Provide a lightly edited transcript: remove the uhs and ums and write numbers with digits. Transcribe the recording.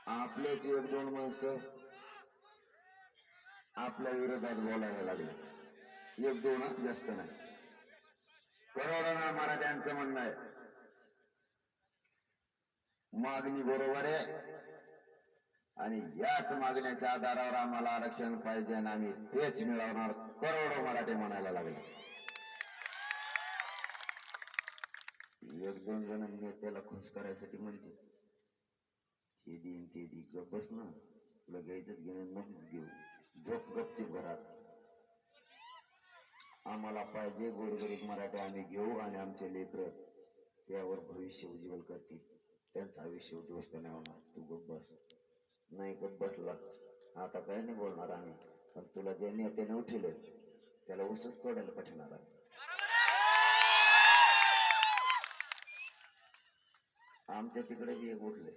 आपलेच एक दोन माणसं आपल्या विरोधात बोलायला लागले, एक दोन जास्त नाही, करोडोना मराठ्यांचं म्हणणं आहे मागणी बरोबर आहे आणि याच मागण्याच्या आधारावर आम्हाला आरक्षण पाहिजे आणि आम्ही तेच मिळवणार, करोडो मराठे म्हणायला लागले. एक दोन जण नेत्याला खुश करायसाठी म्हणते हे दिन ते दी, गपच ना, तुला घ्यायचं घेणं नकोच घेऊ, झोप गपचीप घरात. आम्हाला पाहिजे गोरगरीब मराठे आम्ही घेऊ आणि आमचे लेकर त्यावर भविष्य उज्ज्वल करतील, त्यांचं आयुष्य उद्ध्वस्त नाही होणार. तू गप बस. नाही गप बसला आता काही नाही बोलणार आम्ही, पण तुला जे नेत्याने उठले त्याला उसच तोडायला पाठवणार आहे. आमच्या तिकडे बी एक उठले.